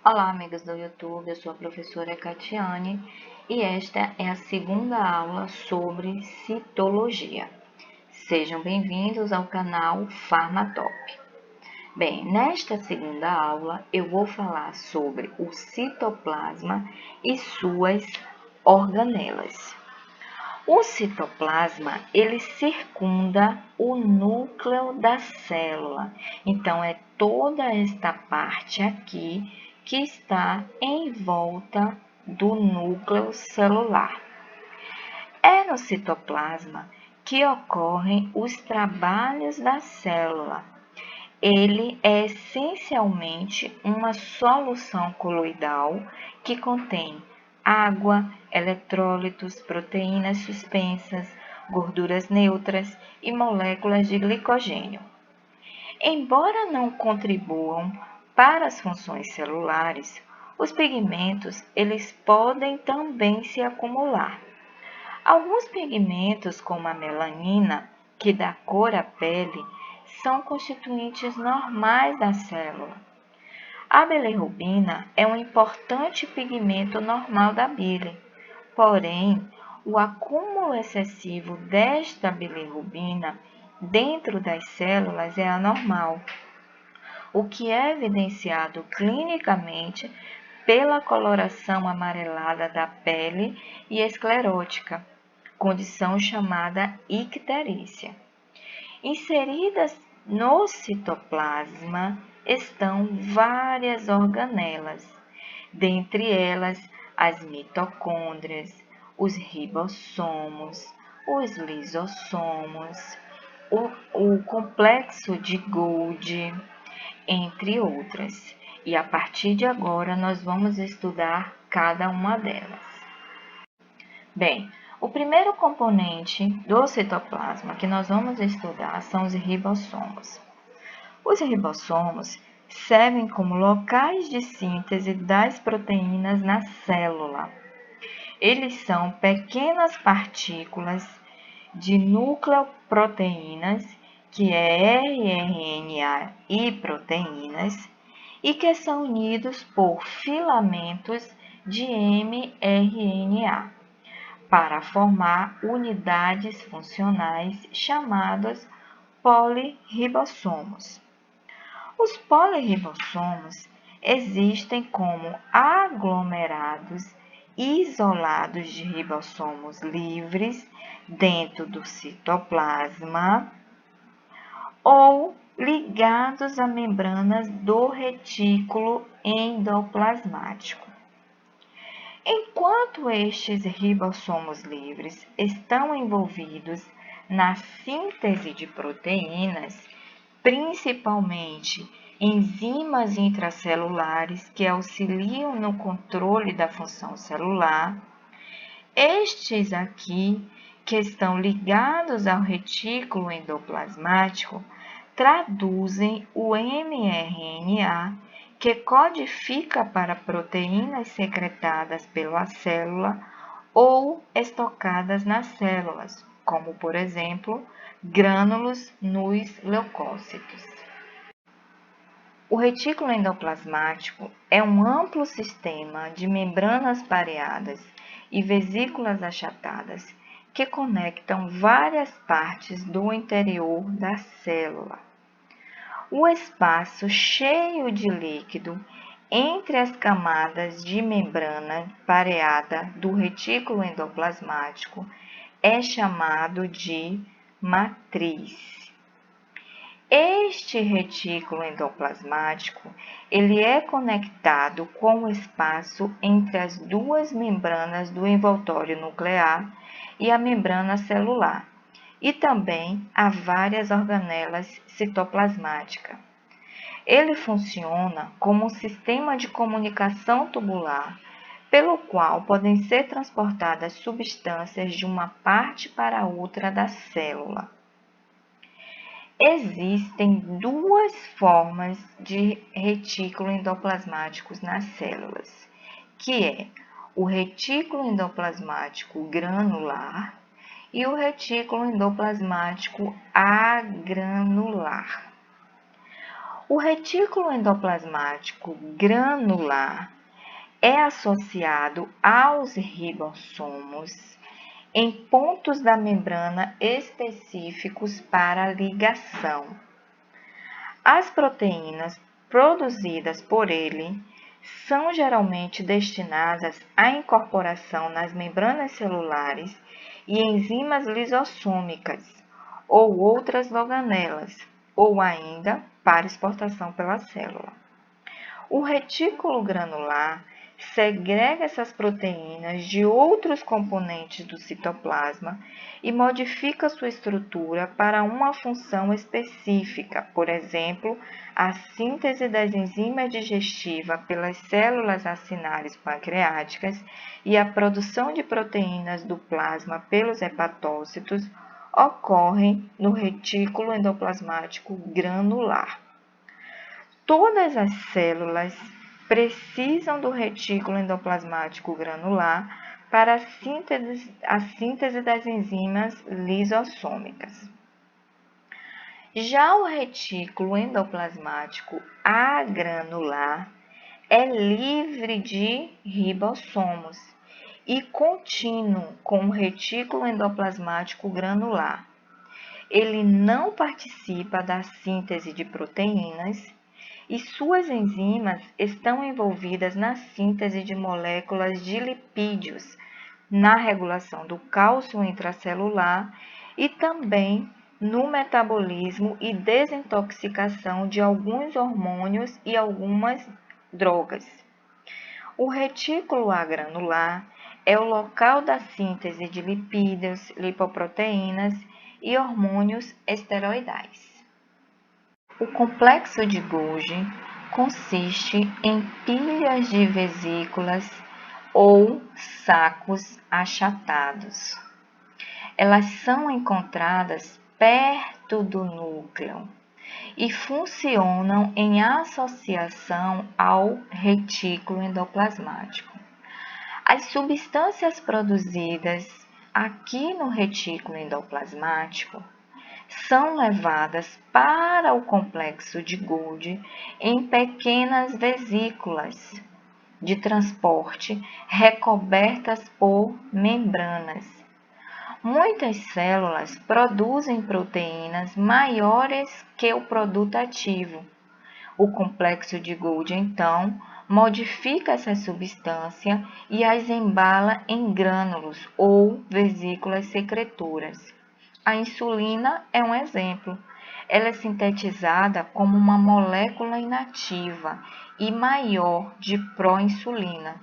Olá, amigos do YouTube, eu sou a professora Catiane e esta é a segunda aula sobre citologia. Sejam bem-vindos ao canal Farmatop. Bem, nesta segunda aula eu vou falar sobre o citoplasma e suas organelas. O citoplasma, ele circunda o núcleo da célula. Então, é toda esta parte aqui que está em volta do núcleo celular. É no citoplasma que ocorrem os trabalhos da célula. Ele é essencialmente uma solução coloidal que contém água, eletrólitos, proteínas suspensas, gorduras neutras e moléculas de glicogênio. Embora não contribuam para as funções celulares, os pigmentos eles podem também se acumular. Alguns pigmentos, como a melanina, que dá cor à pele, são constituintes normais da célula. A bilirrubina é um importante pigmento normal da bile, porém, o acúmulo excessivo desta bilirrubina dentro das células é anormal, o que é evidenciado clinicamente pela coloração amarelada da pele e esclerótica, condição chamada icterícia. Inseridas no citoplasma estão várias organelas, dentre elas as mitocôndrias, os ribossomos, os lisossomos, o complexo de Golgi, entre outras. E a partir de agora nós vamos estudar cada uma delas. Bem, o primeiro componente do citoplasma que nós vamos estudar são os ribossomos. Os ribossomos servem como locais de síntese das proteínas na célula. Eles são pequenas partículas de nucleoproteínas, que é rRNA e proteínas, e que são unidos por filamentos de mRNA para formar unidades funcionais chamadas poliribossomos. Os poliribossomos existem como aglomerados isolados de ribossomos livres dentro do citoplasma ou ligados a membranas do retículo endoplasmático. Enquanto estes ribossomos livres estão envolvidos na síntese de proteínas, principalmente enzimas intracelulares que auxiliam no controle da função celular, estes aqui, que estão ligados ao retículo endoplasmático, traduzem o mRNA, que codifica para proteínas secretadas pela célula ou estocadas nas células, como, por exemplo, grânulos nos leucócitos. O retículo endoplasmático é um amplo sistema de membranas pareadas e vesículas achatadas que conectam várias partes do interior da célula. O espaço cheio de líquido entre as camadas de membrana pareada do retículo endoplasmático é chamado de matriz. Este retículo endoplasmático, ele é conectado com o espaço entre as duas membranas do envoltório nuclear e a membrana celular, e também a várias organelas citoplasmáticas. Ele funciona como um sistema de comunicação tubular, pelo qual podem ser transportadas substâncias de uma parte para outra da célula. Existem duas formas de retículo endoplasmáticos nas células, que é o retículo endoplasmático granular e o retículo endoplasmático agranular. O retículo endoplasmático granular é associado aos ribossomos em pontos da membrana específicos para ligação. As proteínas produzidas por ele são geralmente destinadas à incorporação nas membranas celulares e enzimas lisossômicas ou outras organelas, ou ainda para exportação pela célula. O retículo granular segrega essas proteínas de outros componentes do citoplasma e modifica sua estrutura para uma função específica, por exemplo, a síntese das enzimas digestivas pelas células acinares pancreáticas e a produção de proteínas do plasma pelos hepatócitos ocorrem no retículo endoplasmático granular. Todas as células precisam do retículo endoplasmático granular para a síntese das enzimas lisossômicas. Já o retículo endoplasmático agranular é livre de ribossomos e contínuo com o retículo endoplasmático granular. Ele não participa da síntese de proteínas e suas enzimas estão envolvidas na síntese de moléculas de lipídios, na regulação do cálcio intracelular e também no metabolismo e desintoxicação de alguns hormônios e algumas drogas. O retículo agranular é o local da síntese de lipídios, lipoproteínas e hormônios esteroidais. O complexo de Golgi consiste em pilhas de vesículas ou sacos achatados. Elas são encontradas perto do núcleo e funcionam em associação ao retículo endoplasmático. As substâncias produzidas aqui no retículo endoplasmático são levadas para o complexo de Golgi em pequenas vesículas de transporte recobertas por membranas. Muitas células produzem proteínas maiores que o produto ativo. O complexo de Golgi, então, modifica essa substância e as embala em grânulos ou vesículas secretoras. A insulina é um exemplo. Ela é sintetizada como uma molécula inativa e maior de proinsulina,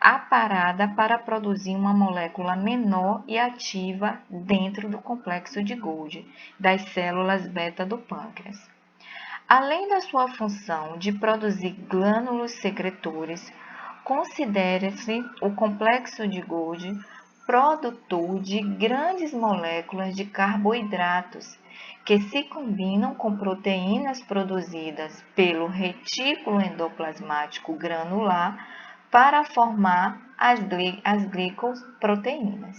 aparada para produzir uma molécula menor e ativa dentro do complexo de Golgi, das células beta do pâncreas. Além da sua função de produzir glândulos secretores, considera-se o complexo de Golgi produtor de grandes moléculas de carboidratos que se combinam com proteínas produzidas pelo retículo endoplasmático granular para formar as glicoproteínas.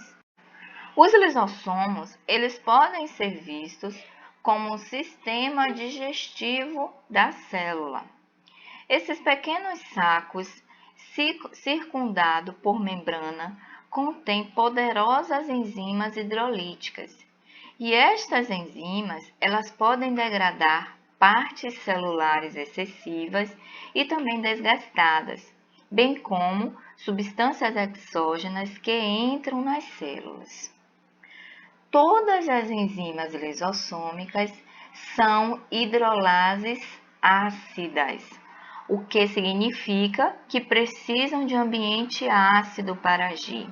Os lisossomos, eles podem ser vistos como um sistema digestivo da célula. Esses pequenos sacos, circundados por membrana, contém poderosas enzimas hidrolíticas. E estas enzimas, elas podem degradar partes celulares excessivas e também desgastadas, bem como substâncias exógenas que entram nas células. Todas as enzimas lisossômicas são hidrolases ácidas, o que significa que precisam de ambiente ácido para agir.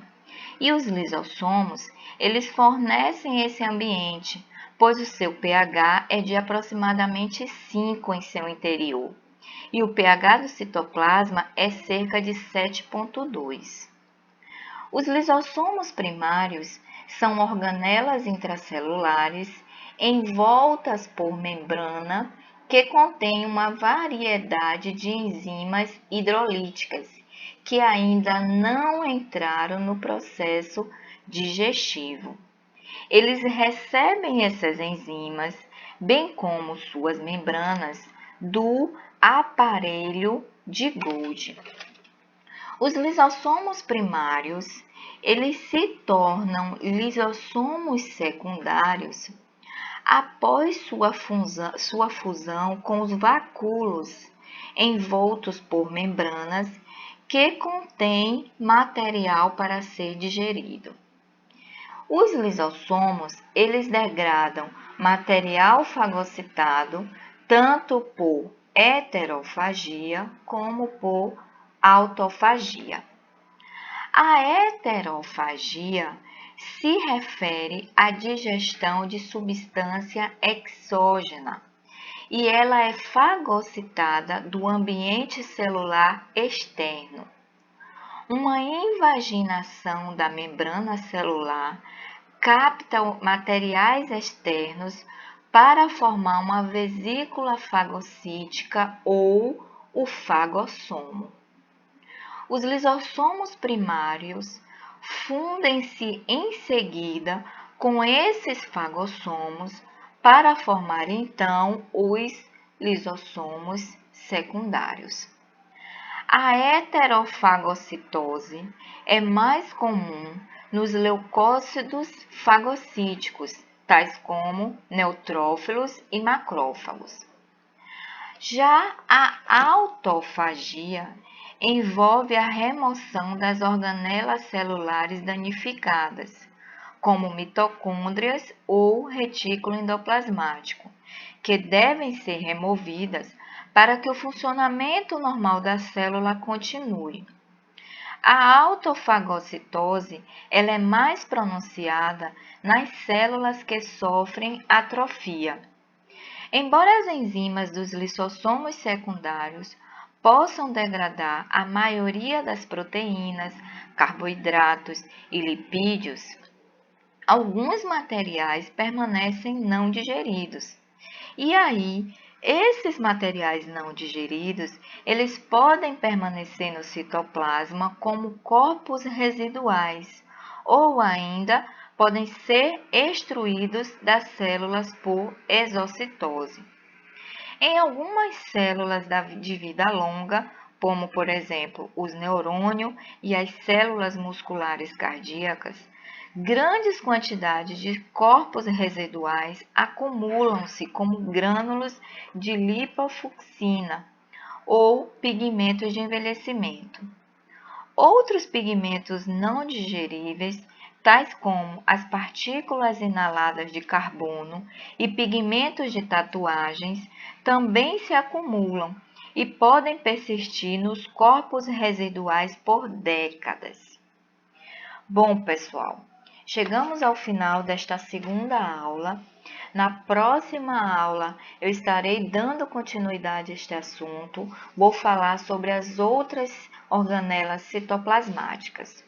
E os lisossomos, eles fornecem esse ambiente, pois o seu pH é de aproximadamente 5 em seu interior, e o pH do citoplasma é cerca de 7,2. Os lisossomos primários são organelas intracelulares envoltas por membrana que contém uma variedade de enzimas hidrolíticas que ainda não entraram no processo digestivo. Eles recebem essas enzimas, bem como suas membranas, do aparelho de Golgi. Os lisossomos primários, eles se tornam lisossomos secundários após sua fusão com os vacúolos envoltos por membranas que contêm material para ser digerido. Os lisossomos, eles degradam material fagocitado tanto por heterofagia como por autofagia. A heterofagia se refere à digestão de substância exógena e ela é fagocitada do ambiente celular externo. Uma invaginação da membrana celular capta materiais externos para formar uma vesícula fagocítica ou o fagossomo. Os lisossomos primários fundem-se em seguida com esses fagossomos para formar então os lisossomos secundários. A heterofagocitose é mais comum nos leucócitos fagocíticos, tais como neutrófilos e macrófagos. Já a autofagia envolve a remoção das organelas celulares danificadas, como mitocôndrias ou retículo endoplasmático, que devem ser removidas para que o funcionamento normal da célula continue. A autofagocitose ela é mais pronunciada nas células que sofrem atrofia. Embora as enzimas dos lisossomos secundários possam degradar a maioria das proteínas, carboidratos e lipídios, alguns materiais permanecem não digeridos. E aí, esses materiais não digeridos, eles podem permanecer no citoplasma como corpos residuais, ou ainda podem ser extruídos das células por exocitose. Em algumas células de vida longa, como por exemplo os neurônios e as células musculares cardíacas, grandes quantidades de corpos residuais acumulam-se como grânulos de lipofucsina ou pigmentos de envelhecimento. Outros pigmentos não digeríveis, tais como as partículas inaladas de carbono e pigmentos de tatuagens, também se acumulam e podem persistir nos corpos residuais por décadas. Bom, pessoal, chegamos ao final desta segunda aula. Na próxima aula, eu estarei dando continuidade a este assunto. Vou falar sobre as outras organelas citoplasmáticas.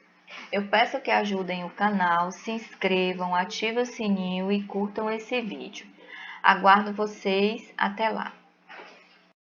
Eu peço que ajudem o canal, se inscrevam, ativem o sininho e curtam esse vídeo. Aguardo vocês. Até lá!